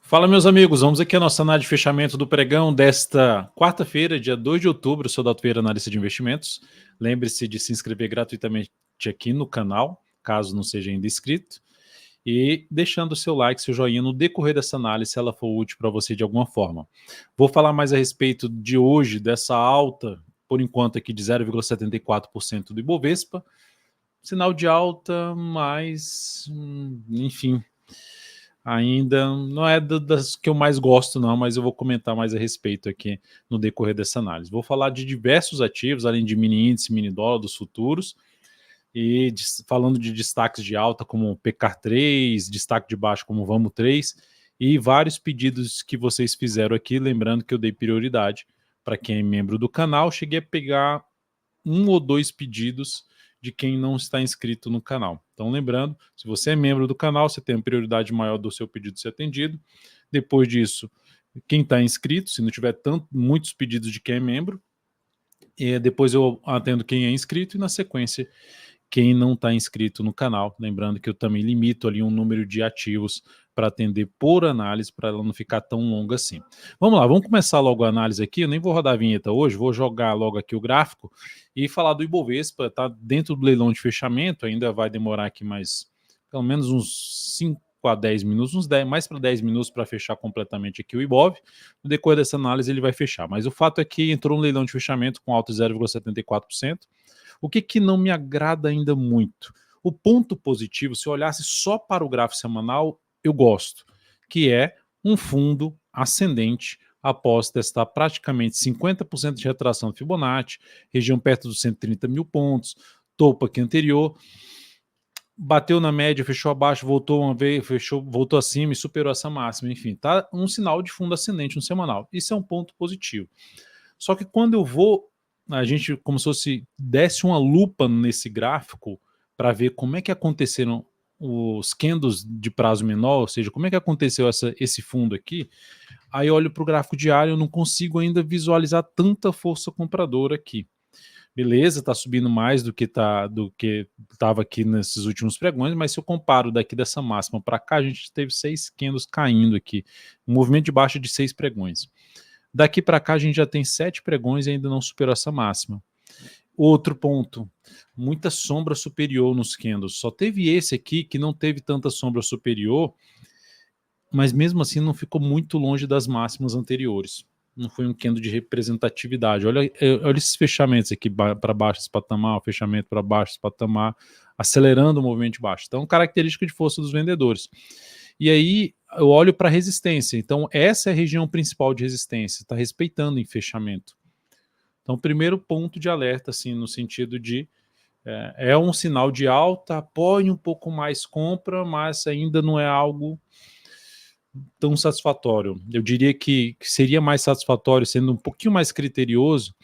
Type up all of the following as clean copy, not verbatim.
Fala, meus amigos, vamos aqui a nossa análise de fechamento do pregão desta quarta-feira, dia 2 de outubro. Eu sou Dalto Vieira, analista de investimentos. Lembre-se de se inscrever gratuitamente aqui no canal, caso não seja ainda inscrito, e deixando o seu like, seu joinha no decorrer dessa análise, se ela for útil para você de alguma forma. Vou falar mais a respeito de hoje, dessa alta, por enquanto aqui de 0,74% do Ibovespa. Sinal de alta, mas, enfim, ainda não é das que eu mais gosto, não, mas eu vou comentar mais a respeito aqui no decorrer dessa análise. Vou falar de diversos ativos, além de mini índice, mini dólar, dos futuros, e falando de destaques de alta como PK3, destaque de baixo como Vamos 3, e vários pedidos que vocês fizeram aqui, lembrando que eu dei prioridade para quem é membro do canal. Cheguei a pegar um ou dois pedidos de quem não está inscrito no canal. Então, lembrando, se você é membro do canal, você tem uma prioridade maior do seu pedido ser atendido. Depois disso, quem está inscrito, se não tiver muitos pedidos de quem é membro, depois eu atendo quem é inscrito e, na sequência, quem não está inscrito no canal. Lembrando que eu também limito ali um número de ativos para atender por análise, para ela não ficar tão longa assim. Vamos lá, vamos começar logo a análise aqui. Eu nem vou rodar a vinheta hoje, vou jogar logo aqui o gráfico e falar do Ibovespa. Está dentro do leilão de fechamento, ainda vai demorar aqui mais pelo menos uns 5 a 10 minutos, uns 10, mais para 10 minutos para fechar completamente aqui o Ibov. No decorrer dessa análise ele vai fechar, mas o fato é que entrou um leilão de fechamento com alta de 0,74%. O que não me agrada ainda muito? O ponto positivo, se eu olhasse só para o gráfico semanal, eu gosto, que é um fundo ascendente após testar praticamente 50% de retração de Fibonacci, região perto dos 130 mil pontos, topo aqui anterior, bateu na média, fechou abaixo, voltou uma vez, fechou, voltou acima e superou essa máxima. Enfim, tá um sinal de fundo ascendente no semanal. Isso é um ponto positivo. Só que quando eu vou, a gente como se fosse desse uma lupa nesse gráfico para ver como é que aconteceram os candles de prazo menor, ou seja, como é que aconteceu esse fundo aqui, aí eu olho para o gráfico diário, eu não consigo ainda visualizar tanta força compradora aqui. Beleza, está subindo mais do que estava aqui nesses últimos pregões, mas se eu comparo daqui dessa máxima para cá, a gente teve 6 candles caindo aqui, um movimento de baixa de 6 pregões. Daqui para cá a gente já tem 7 pregões e ainda não superou essa máxima. Outro ponto, muita sombra superior nos candles. Só teve esse aqui que não teve tanta sombra superior, mas mesmo assim não ficou muito longe das máximas anteriores. Não foi um candle de representatividade. Olha esses fechamentos aqui para baixo esse patamar, o fechamento para baixo esse patamar, acelerando o movimento de baixo. Então, característica de força dos vendedores. E aí eu olho para a resistência. Então, essa é a região principal de resistência, está respeitando em fechamento. Então, primeiro ponto de alerta, assim, no sentido de é um sinal de alta, apoie um pouco mais compra, mas ainda não é algo tão satisfatório. Eu diria que seria mais satisfatório, sendo um pouquinho mais criterioso,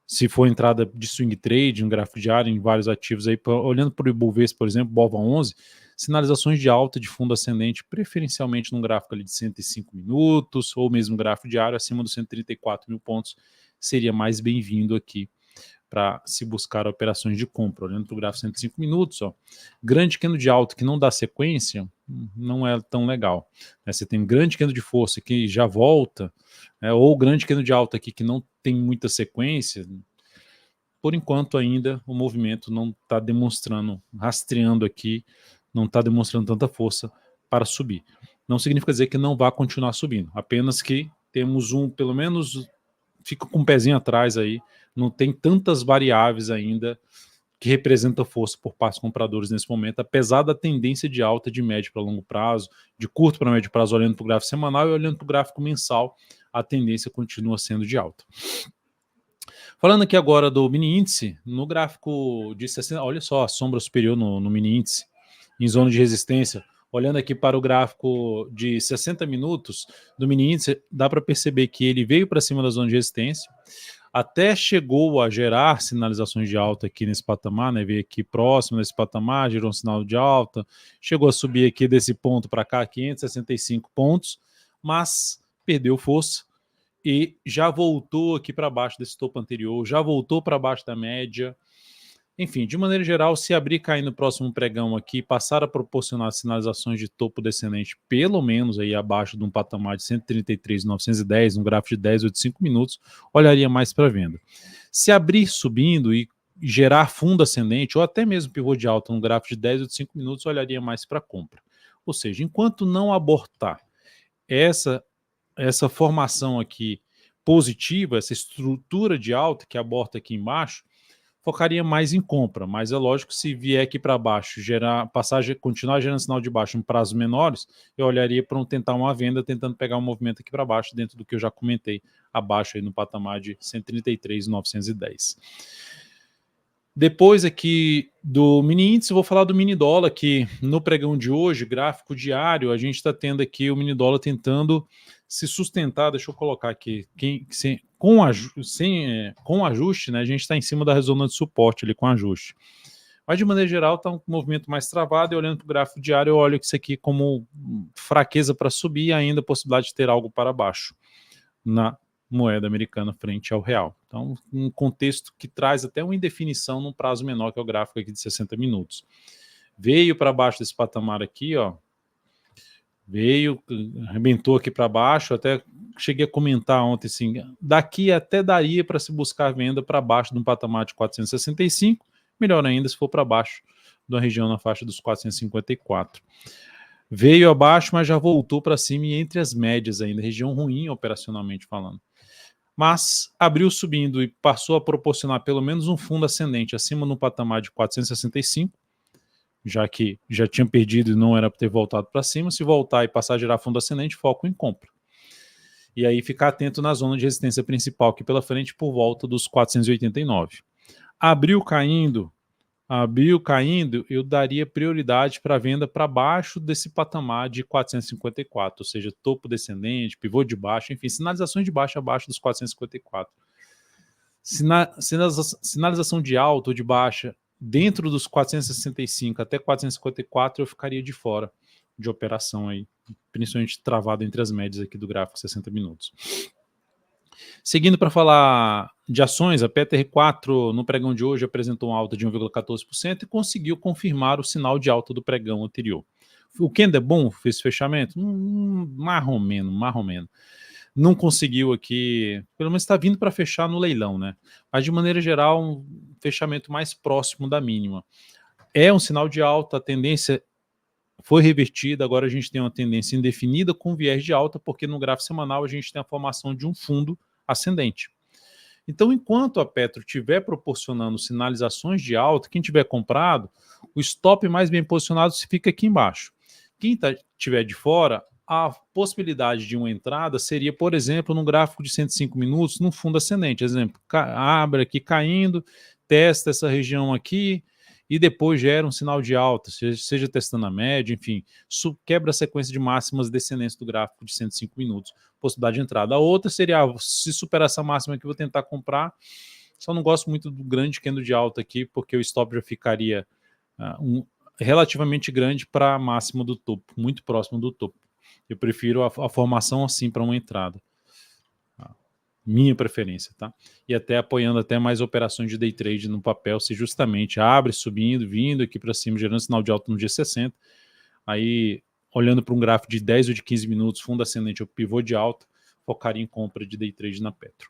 se for entrada de swing trade, um gráfico diário em vários ativos, aí, olhando para o Ibovespa, por exemplo, BOVA11, sinalizações de alta de fundo ascendente, preferencialmente num gráfico ali de 105 minutos, ou mesmo gráfico diário acima dos 134 mil pontos, seria mais bem-vindo aqui para se buscar operações de compra. Olhando para o gráfico 105 minutos, ó, grande candle de alta que não dá sequência, não é tão legal. Você tem um grande candle de força que já volta, ou grande candle de alta aqui que não tem muita sequência. Por enquanto ainda o movimento não está demonstrando, rastreando aqui, não está demonstrando tanta força para subir. Não significa dizer que não vai continuar subindo, apenas que temos pelo menos fica com um pezinho atrás aí, não tem tantas variáveis ainda que representam força por parte dos compradores nesse momento, apesar da tendência de alta de médio para longo prazo, de curto para médio prazo, olhando para o gráfico semanal e olhando para o gráfico mensal, a tendência continua sendo de alta. Falando aqui agora do mini índice, no gráfico de 60, olha só a sombra superior no mini índice, em zona de resistência. Olhando aqui para o gráfico de 60 minutos do mini índice, dá para perceber que ele veio para cima da zona de resistência, até chegou a gerar sinalizações de alta aqui nesse patamar, né? Veio aqui próximo desse patamar, gerou um sinal de alta, chegou a subir aqui desse ponto para cá, 565 pontos, mas perdeu força e já voltou aqui para baixo desse topo anterior, já voltou para baixo da média, Enfim, de maneira geral, se abrir e cair no próximo pregão aqui e passar a proporcionar sinalizações de topo descendente pelo menos aí abaixo de um patamar de 133.910, um gráfico de 10 ou de 5 minutos, olharia mais para venda. Se abrir subindo e gerar fundo ascendente ou até mesmo pivô de alta no gráfico de 10 ou de 5 minutos, olharia mais para compra. Ou seja, enquanto não abortar essa formação aqui positiva, essa estrutura de alta que aborta aqui embaixo, focaria mais em compra, mas é lógico que se vier aqui para baixo, continuar gerando sinal de baixo em prazos menores, eu olharia para tentar uma venda, tentando pegar um movimento aqui para baixo, dentro do que eu já comentei, abaixo aí no patamar de 133.910. Depois aqui do mini índice, eu vou falar do mini dólar, que no pregão de hoje, gráfico diário, a gente está tendo aqui o mini dólar tentando se sustentar. Deixa eu colocar aqui, com ajuste, né, a gente está em cima da zona de suporte ali com ajuste. Mas de maneira geral está um movimento mais travado, e olhando para o gráfico diário eu olho isso aqui como fraqueza para subir e ainda possibilidade de ter algo para baixo na moeda americana frente ao real. Então, um contexto que traz até uma indefinição num prazo menor, que é o gráfico aqui de 60 minutos. Veio para baixo desse patamar aqui, ó. Veio, arrebentou aqui para baixo, até cheguei a comentar ontem assim, daqui até daria para se buscar venda para baixo de um patamar de 465, melhor ainda se for para baixo de uma região na faixa dos 454. Veio abaixo, mas já voltou para cima e entre as médias ainda, região ruim operacionalmente falando. Mas abriu subindo e passou a proporcionar pelo menos um fundo ascendente acima no patamar de 465, já que já tinha perdido e não era para ter voltado para cima. Se voltar e passar a gerar fundo ascendente, foco em compra. E aí ficar atento na zona de resistência principal aqui pela frente por volta dos 489. Abriu caindo, eu daria prioridade para venda para baixo desse patamar de 454, ou seja, topo descendente, pivô de baixo, enfim, sinalizações de baixo abaixo dos 454. Sinalização de alta ou de baixa dentro dos 465 até 454 eu ficaria de fora de operação aí, principalmente travado entre as médias aqui do gráfico 60 minutos. Seguindo para falar de ações, a PTR4 no pregão de hoje apresentou uma alta de 1,14% e conseguiu confirmar o sinal de alta do pregão anterior. O candle é bom, fez fechamento? Marromeno. Não conseguiu aqui, pelo menos está vindo para fechar no leilão, né? Mas de maneira geral, um fechamento mais próximo da mínima. É um sinal de alta, a tendência foi revertida, agora a gente tem uma tendência indefinida com viés de alta, porque no gráfico semanal a gente tem a formação de um fundo ascendente. Então, enquanto a Petro estiver proporcionando sinalizações de alta, quem tiver comprado, o stop mais bem posicionado fica aqui embaixo. Quem estiver de fora, a possibilidade de uma entrada seria, por exemplo, no gráfico de 105 minutos, no fundo ascendente. Exemplo, abre aqui caindo, testa essa região aqui, e depois gera um sinal de alta, seja testando a média, enfim, quebra a sequência de máximas descendentes do gráfico de 105 minutos, possibilidade de entrada. A outra seria, se superar essa máxima aqui, vou tentar comprar, só não gosto muito do grande candle de alta aqui, porque o stop já ficaria relativamente grande para a máxima do topo, muito próximo do topo. Eu prefiro a formação assim para uma entrada. Minha preferência, tá? E até apoiando até mais operações de day trade no papel, se justamente abre subindo, vindo aqui para cima, gerando sinal de alta no dia 60, aí olhando para um gráfico de 10 ou de 15 minutos, fundo ascendente ou pivô de alta, focaria em compra de day trade na Petro.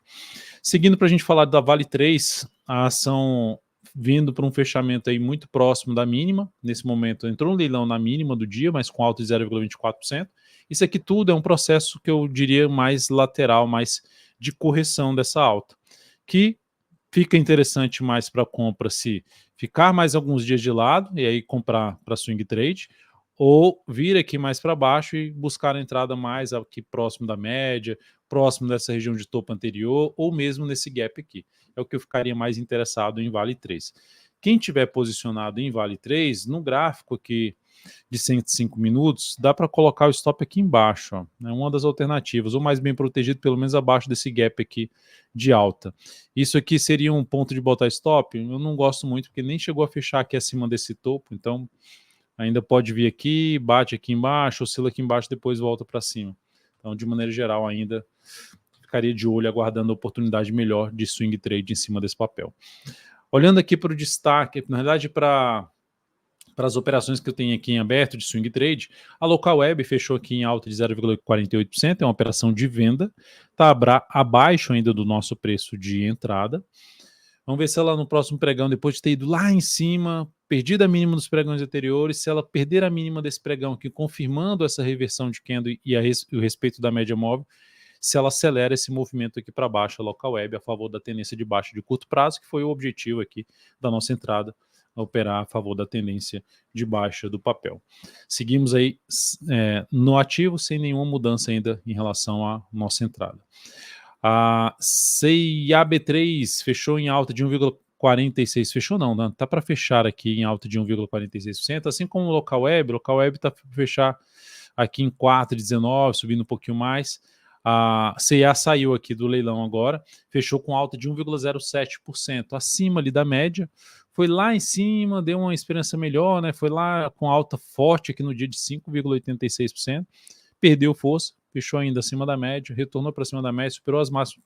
Seguindo para a gente falar da Vale 3, a ação vindo para um fechamento aí muito próximo da mínima, nesse momento entrou um leilão na mínima do dia, mas com alta de 0,24%. Isso aqui tudo é um processo que eu diria mais lateral, mais de correção dessa alta, que fica interessante mais para compra se ficar mais alguns dias de lado e aí comprar para swing trade, ou vir aqui mais para baixo e buscar a entrada mais aqui próximo da média, próximo dessa região de topo anterior, ou mesmo nesse gap aqui. É o que eu ficaria mais interessado em Vale 3. Quem tiver posicionado em Vale 3, no gráfico aqui de 105 minutos, dá para colocar o stop aqui embaixo, ó, né, uma das alternativas, ou mais bem protegido, pelo menos abaixo desse gap aqui de alta. Isso aqui seria um ponto de botar stop? Eu não gosto muito, porque nem chegou a fechar aqui acima desse topo, então ainda pode vir aqui, bate aqui embaixo, oscila aqui embaixo, depois volta para cima. Então, de maneira geral, ainda ficaria de olho, aguardando a oportunidade melhor de swing trade em cima desse papel. Olhando aqui para o destaque, na verdade para as operações que eu tenho aqui em aberto de swing trade, a local web fechou aqui em alta de 0,48%, é uma operação de venda, está abaixo ainda do nosso preço de entrada. Vamos ver se ela no próximo pregão, depois de ter ido lá em cima, perdido a mínima dos pregões anteriores, se ela perder a mínima desse pregão aqui, confirmando essa reversão de candle e o respeito da média móvel, se ela acelera esse movimento aqui para baixo, a local web, a favor da tendência de baixa de curto prazo, que foi o objetivo aqui da nossa entrada, a operar a favor da tendência de baixa do papel. Seguimos aí no ativo, sem nenhuma mudança ainda em relação à nossa entrada. A CIAB3 fechou em alta de 1,46%, fechou não, né? Tá para fechar aqui em alta de 1,46%, assim como o local web está para fechar aqui em 4,19, subindo um pouquinho mais. A CIA saiu aqui do leilão agora, fechou com alta de 1,07%, acima ali da média, foi lá em cima, deu uma esperança melhor, né? Foi lá com alta forte aqui no dia de 5,86%, perdeu força, fechou ainda acima da média, retornou para cima da média, superou as máximas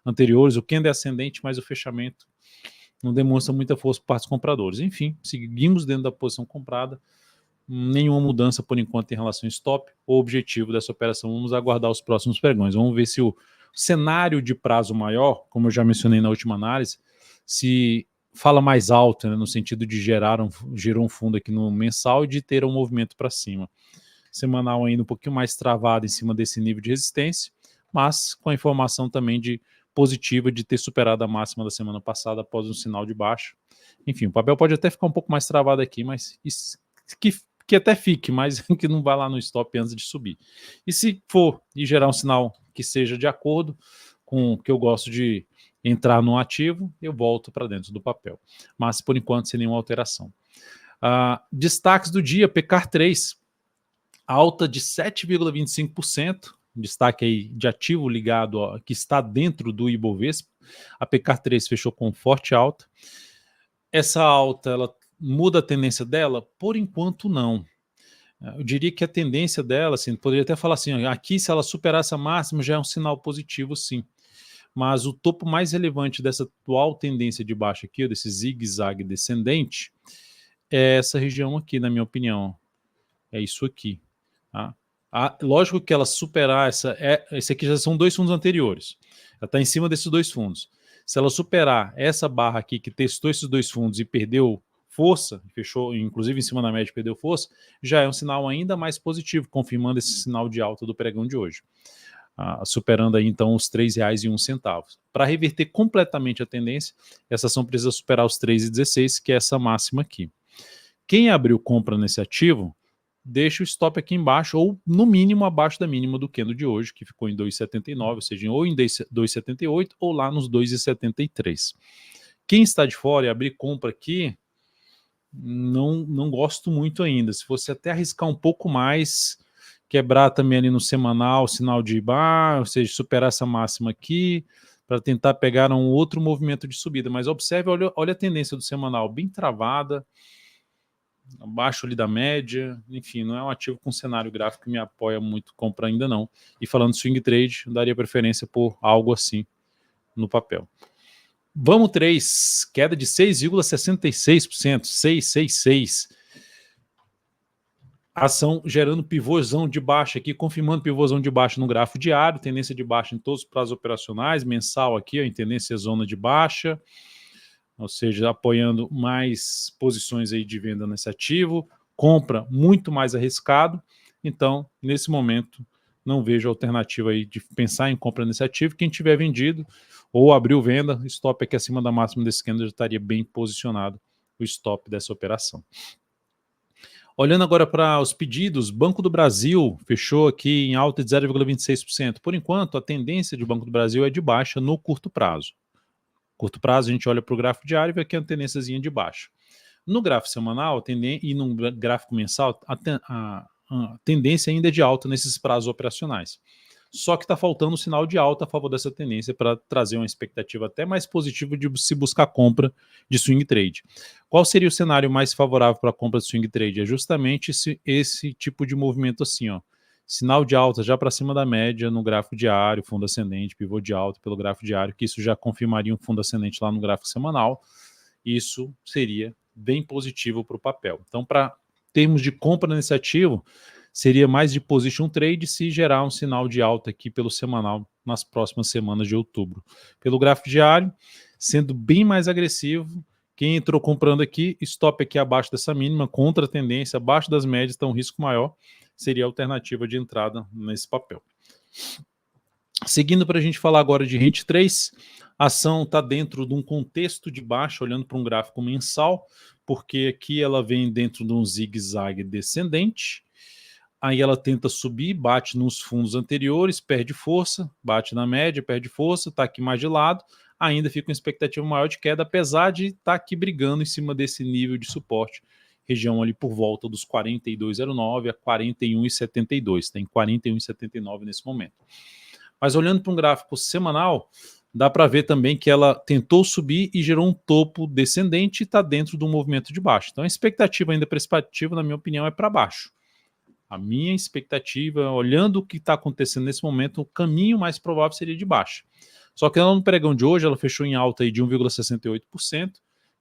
anteriores, o candle é ascendente, mas o fechamento não demonstra muita força por parte dos compradores. Enfim, seguimos dentro da posição comprada, nenhuma mudança por enquanto em relação ao stop ou objetivo dessa operação. Vamos aguardar os próximos pregões. Vamos ver se o cenário de prazo maior, como eu já mencionei na última análise, se fala mais alto, né, no sentido de gerou um fundo aqui no mensal e de ter um movimento para cima. Semanal ainda um pouquinho mais travado em cima desse nível de resistência, mas com a informação também de positiva de ter superado a máxima da semana passada após um sinal de baixa. Enfim, o papel pode até ficar um pouco mais travado aqui, mas isso, que até fique, mas que não vá lá no stop antes de subir. E se for e gerar um sinal que seja de acordo com o que eu gosto de entrar no ativo, eu volto para dentro do papel. Mas, por enquanto, sem nenhuma alteração. Destaques do dia, PECAR 3, alta de 7,25%, destaque aí de ativo ligado, que está dentro do Ibovespa. A PECAR 3 fechou com forte alta. Essa alta, ela muda a tendência dela? Por enquanto, não. Eu diria que a tendência dela, assim, poderia até falar assim, aqui se ela superar essa máxima já é um sinal positivo, sim. Mas o topo mais relevante dessa atual tendência de baixa aqui, desse zigue-zague descendente, é essa região aqui, na minha opinião. É isso aqui. Tá? Lógico que ela superar esse aqui já são dois fundos anteriores. Ela está em cima desses dois fundos. Se ela superar essa barra aqui, que testou esses dois fundos e perdeu força, fechou inclusive em cima da média, perdeu força, já é um sinal ainda mais positivo, confirmando esse sinal de alta do pregão de hoje. Superando aí então os R$ 3,01. Para reverter completamente a tendência, essa ação precisa superar os 3,16, que é essa máxima aqui. Quem abriu compra nesse ativo, deixa o stop aqui embaixo, ou no mínimo abaixo da mínima do candle de hoje, que ficou em 2,79, ou seja, ou em 2,78 ou lá nos 2,73. Quem está de fora e abrir compra aqui, não gosto muito ainda. Se fosse até arriscar um pouco mais, quebrar também ali no semanal, sinal de bar, ou seja, superar essa máxima aqui, para tentar pegar um outro movimento de subida. Mas observe, olha a tendência do semanal, bem travada, abaixo ali da média, enfim, não é um ativo com cenário gráfico que me apoia muito compra ainda não. E falando swing trade, eu daria preferência por algo assim no papel. Vamos 3, queda de 6,66%, 666. Ação gerando pivôzão de baixa aqui, confirmando pivôzão de baixa no gráfico diário, tendência de baixa em todos os prazos operacionais, mensal aqui, ó, em tendência zona de baixa, ou seja, apoiando mais posições aí de venda nesse ativo, compra muito mais arriscado, então, nesse momento, não vejo alternativa aí de pensar em compra nesse ativo. Quem tiver vendido ou abriu venda, stop aqui acima da máxima desse candle já estaria bem posicionado o stop dessa operação. Olhando agora para os pedidos, Banco do Brasil fechou aqui em alta de 0,26%. Por enquanto, a tendência de Banco do Brasil é de baixa no curto prazo. Curto prazo, a gente olha para o gráfico diário e vê aqui a tendênciazinha de baixa. No gráfico semanal e no gráfico mensal, a tendência ainda é de alta nesses prazos operacionais. Só que está faltando um sinal de alta a favor dessa tendência para trazer uma expectativa até mais positiva de se buscar compra de swing trade. Qual seria o cenário mais favorável para a compra de swing trade? É justamente esse tipo de movimento assim, ó. Sinal de alta já para cima da média no gráfico diário, fundo ascendente, pivô de alta pelo gráfico diário, que isso já confirmaria um fundo ascendente lá no gráfico semanal. isso seria bem positivo para o papel. Então, para termos de compra nesse ativo, seria mais de position trade se gerar um sinal de alta aqui pelo semanal nas próximas semanas de outubro. Pelo gráfico diário, sendo bem mais agressivo, quem entrou comprando aqui, stop aqui abaixo dessa mínima, contra a tendência, abaixo das médias, então risco maior, seria a alternativa de entrada nesse papel. Seguindo para a gente falar agora de Rent 3, a ação está dentro de um contexto de baixa, olhando para um gráfico mensal, porque aqui ela vem dentro de um zigue-zague descendente, aí ela tenta subir, bate nos fundos anteriores, perde força, bate na média, perde força, está aqui mais de lado, ainda fica uma expectativa maior de queda, apesar de estar aqui brigando em cima desse nível de suporte, região ali por volta dos 42,09 a 41,72, tem 41,79 nesse momento. Mas olhando para um gráfico semanal, dá para ver também que ela tentou subir e gerou um topo descendente e está dentro de um movimento de baixo. Então a expectativa ainda para esse ativo, na minha opinião, é para baixo. A minha expectativa, olhando o que está acontecendo nesse momento, o caminho mais provável seria de baixa. Só que ela no pregão de hoje, ela fechou em alta aí de 1,68%,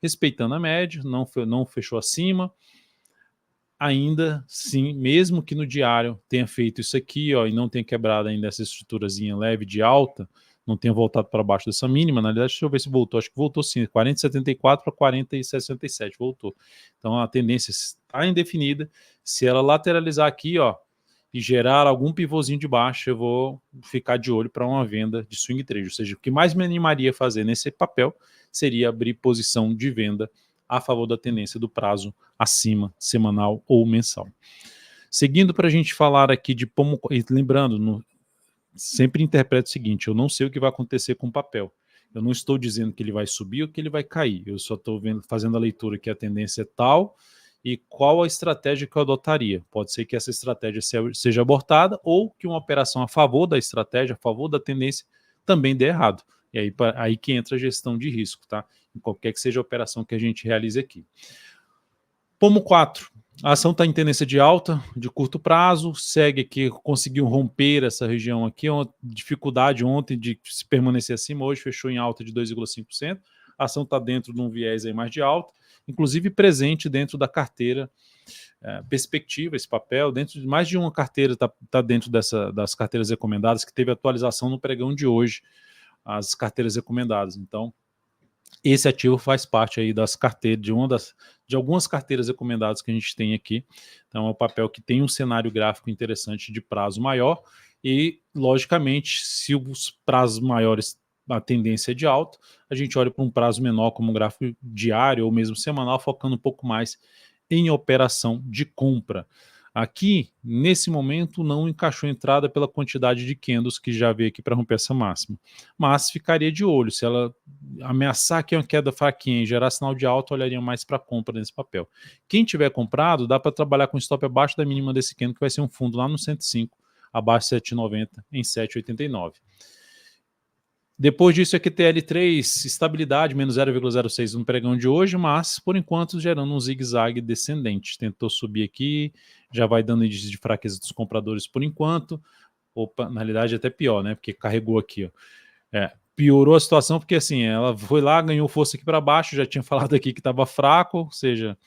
respeitando a média, não fechou acima. Ainda sim, mesmo que no diário tenha feito isso aqui, ó, e não tenha quebrado ainda essa estruturazinha leve de alta, não tenha voltado para baixo dessa mínima, na realidade, deixa eu ver se voltou, acho que voltou sim, 40,74 para 40,67, voltou. Então a tendência está indefinida, se ela lateralizar aqui, ó, e gerar algum pivôzinho de baixo, eu vou ficar de olho para uma venda de swing trade, ou seja, o que mais me animaria a fazer nesse papel seria abrir posição de venda a favor da tendência do prazo acima, semanal ou mensal. Seguindo para a gente falar aqui de Pomo, lembrando, sempre interpreto o seguinte, eu não sei o que vai acontecer com o papel. Eu não estou dizendo que ele vai subir ou que ele vai cair. Eu só estou fazendo a leitura que a tendência é tal e qual a estratégia que eu adotaria. Pode ser que essa estratégia seja abortada ou que uma operação a favor da estratégia, a favor da tendência, também dê errado. E aí que entra a gestão de risco, tá? Em qualquer que seja a operação que a gente realize aqui. Pomo 4. A ação está em tendência de alta, de curto prazo, segue aqui, conseguiu romper essa região aqui, uma dificuldade ontem de se permanecer acima, hoje fechou em alta de 2,5%, a ação está dentro de um viés aí mais de alta, inclusive presente dentro da carteira perspectiva, esse papel, dentro de mais de uma carteira, está dentro das carteiras recomendadas, que teve atualização no pregão de hoje, as carteiras recomendadas. Então, esse ativo faz parte aí das carteiras, de algumas carteiras recomendadas que a gente tem aqui. Então, é um papel que tem um cenário gráfico interessante de prazo maior e, logicamente, se os prazos maiores, a tendência é de alta, a gente olha para um prazo menor, como um gráfico diário ou mesmo semanal, focando um pouco mais em operação de compra. Aqui, nesse momento, não encaixou entrada pela quantidade de candles que já veio aqui para romper essa máxima. Mas ficaria de olho, se ela ameaçar que é uma queda fraquinha e gerar sinal de alta, olharia mais para compra nesse papel. Quem tiver comprado, dá para trabalhar com stop abaixo da mínima desse candle, que vai ser um fundo lá no 105, abaixo de 7,90 em 7,89. Depois disso, aqui TL3, estabilidade, menos 0,06 no pregão de hoje, mas, por enquanto, gerando um zigue-zague descendente. Tentou subir aqui, já vai dando indício de fraqueza dos compradores por enquanto. Opa, na realidade, até pior, né? Porque carregou aqui, ó. Piorou a situação porque, assim, ela foi lá, ganhou força aqui para baixo, já tinha falado aqui que estava fraco, ou seja,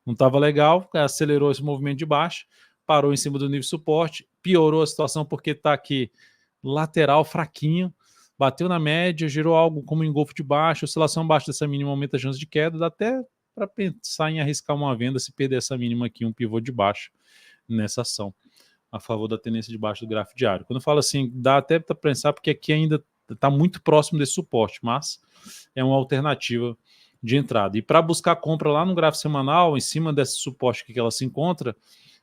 não estava legal, acelerou esse movimento de baixo, parou em cima do nível de suporte, piorou a situação porque está aqui lateral fraquinho, bateu na média, gerou algo como engolfo de baixo, oscilação abaixo dessa mínima aumenta a chance de queda, dá até para pensar em arriscar uma venda se perder essa mínima aqui, um pivô de baixo nessa ação, a favor da tendência de baixo do gráfico diário. Quando eu falo assim, dá até para pensar porque aqui ainda está muito próximo desse suporte, mas é uma alternativa de entrada. E para buscar compra lá no gráfico semanal, em cima desse suporte que ela se encontra,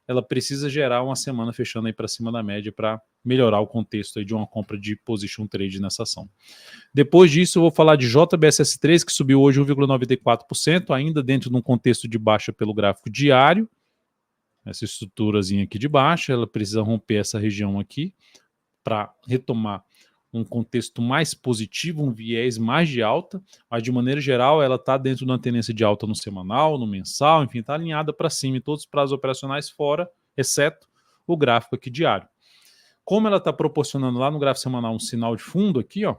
ela precisa gerar uma semana fechando aí para cima da média para melhorar o contexto aí de uma compra de position trade nessa ação. Depois disso, eu vou falar de JBSS3, que subiu hoje 1,94%, ainda dentro de um contexto de baixa pelo gráfico diário. Essa estruturazinha aqui de baixa, ela precisa romper essa região aqui para retomar um contexto mais positivo, um viés mais de alta, mas de maneira geral ela está dentro de uma tendência de alta no semanal, no mensal, enfim, está alinhada para cima em todos os prazos operacionais fora, exceto o gráfico aqui diário. Como ela está proporcionando lá no gráfico semanal um sinal de fundo aqui, ó,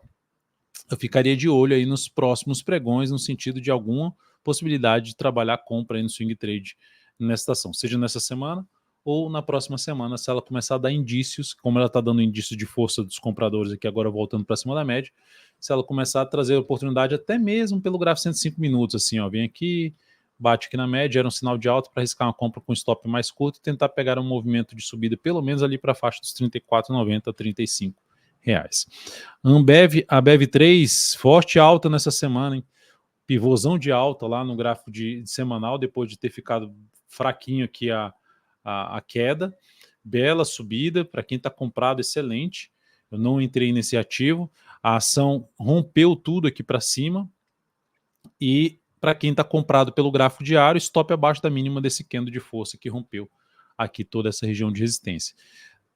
eu ficaria de olho aí nos próximos pregões, no sentido de alguma possibilidade de trabalhar a compra aí no swing trade nessa ação, seja nessa semana ou na próxima semana, se ela começar a dar indícios, como ela está dando indício de força dos compradores aqui agora voltando para cima da média, se ela começar a trazer oportunidade até mesmo pelo gráfico 105 minutos, assim, ó, vem aqui, bate aqui na média, era um sinal de alta para arriscar uma compra com stop mais curto e tentar pegar um movimento de subida pelo menos ali para a faixa dos R$ 34,90 a R$ 35. Ambev, a BEV3, forte alta nessa semana, hein? Pivôzão de alta lá no gráfico de semanal, depois de ter ficado fraquinho aqui a queda, bela subida, para quem está comprado, excelente. Eu não entrei nesse ativo, a ação rompeu tudo aqui para cima, e para quem está comprado pelo gráfico diário, stop abaixo da mínima desse candle de força que rompeu aqui toda essa região de resistência.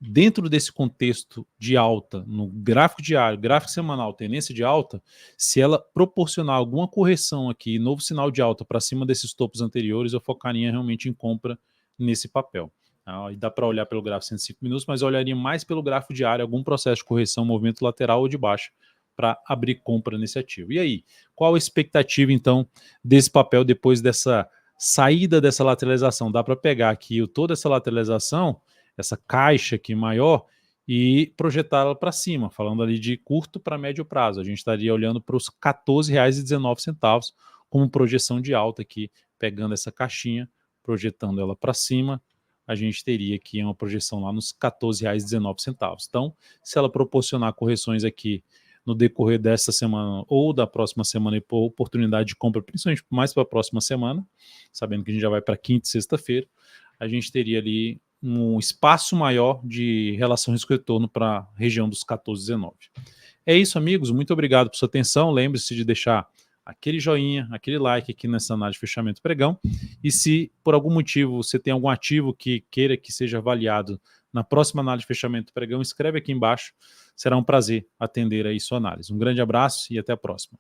Dentro desse contexto de alta, no gráfico diário, gráfico semanal, tendência de alta, se ela proporcionar alguma correção aqui, novo sinal de alta para cima desses topos anteriores, eu focaria realmente em compra nesse papel. E dá para olhar pelo gráfico 105 minutos, mas eu olharia mais pelo gráfico diário, algum processo de correção, movimento lateral ou de baixa, para abrir compra nesse ativo. E aí, qual a expectativa, então, desse papel depois dessa saída dessa lateralização? Dá para pegar aqui toda essa lateralização, essa caixa aqui maior, e projetá-la para cima, falando ali de curto para médio prazo. A gente estaria olhando para os R$ 14,19 como projeção de alta aqui, pegando essa caixinha, projetando ela para cima, a gente teria aqui uma projeção lá nos R$ 14,19. Então, se ela proporcionar correções aqui no decorrer dessa semana ou da próxima semana e por oportunidade de compra, principalmente mais para a próxima semana, sabendo que a gente já vai para quinta e sexta-feira, a gente teria ali um espaço maior de relação risco-retorno para a região dos 14,19. É isso, amigos. Muito obrigado por sua atenção. Lembre-se de deixar aquele joinha, aquele like aqui nessa análise de fechamento pregão. E se por algum motivo você tem algum ativo que queira que seja avaliado na próxima análise de fechamento pregão, escreve aqui embaixo. Será um prazer atender aí sua análise. Um grande abraço e até a próxima.